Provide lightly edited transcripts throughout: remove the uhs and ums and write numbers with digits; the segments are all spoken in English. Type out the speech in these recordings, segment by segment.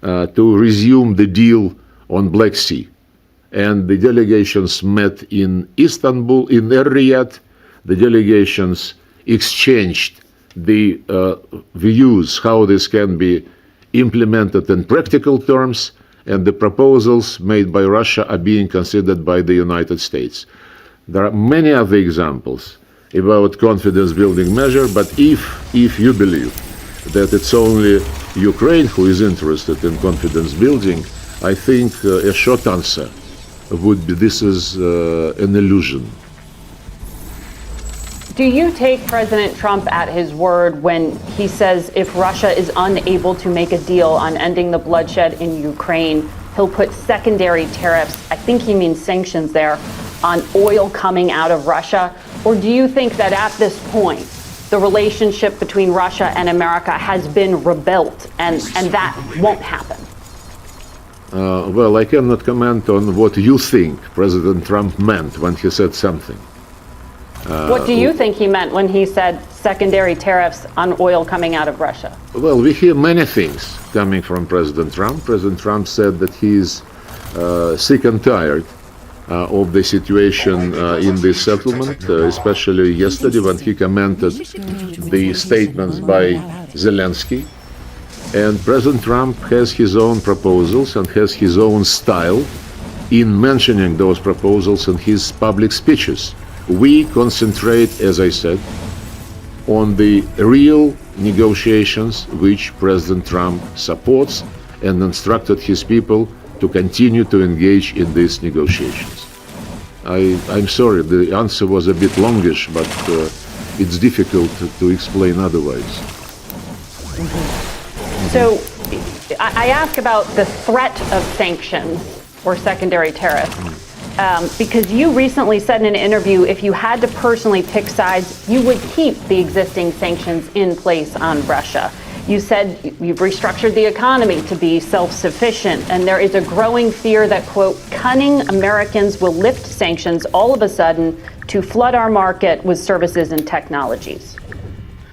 to resume the deal on Black Sea. And the delegations met in Istanbul, in Riyadh. The delegations exchanged the views how this can be implemented in practical terms, and the proposals made by Russia are being considered by the United States. There are many other examples about confidence-building measure, but if you believe that it's only Ukraine who is interested in confidence-building, I think a short answer would be this is an illusion. Do you take President Trump at his word when he says if Russia is unable to make a deal on ending the bloodshed in Ukraine, he'll put secondary tariffs, I think he means sanctions there, on oil coming out of Russia? Or do you think that at this point, the relationship between Russia and America has been rebuilt and that won't happen? Well, I cannot comment on what you think President Trump meant when he said something. What do you think he meant when he said secondary tariffs on oil coming out of Russia? Well, we hear many things coming from President Trump. President Trump said that he is sick and tired of the situation in this settlement, especially yesterday when he commented the statements by Zelensky. And President Trump has his own proposals and has his own style in mentioning those proposals in his public speeches. We concentrate, as I said, on the real negotiations which President Trump supports and instructed his people to continue to engage in these negotiations. I'm sorry, the answer was a bit longish, but it's difficult to explain otherwise. So I ask about the threat of sanctions or secondary tariffs. Because you recently said in an interview, if you had to personally pick sides, you would keep the existing sanctions in place on Russia. You said you've restructured the economy to be self-sufficient, and there is a growing fear that, quote, cunning Americans will lift sanctions all of a sudden to flood our market with services and technologies.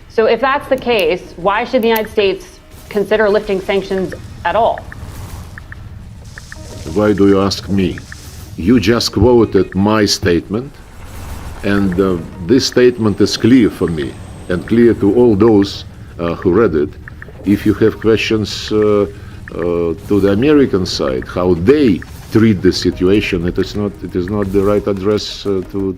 So if that's the case, why should the United States consider lifting sanctions at all? Why do you ask me? You just quoted my statement, and this statement is clear for me and clear to all those who read it. If you have questions to the American side, how they treat the situation, it is not the right address to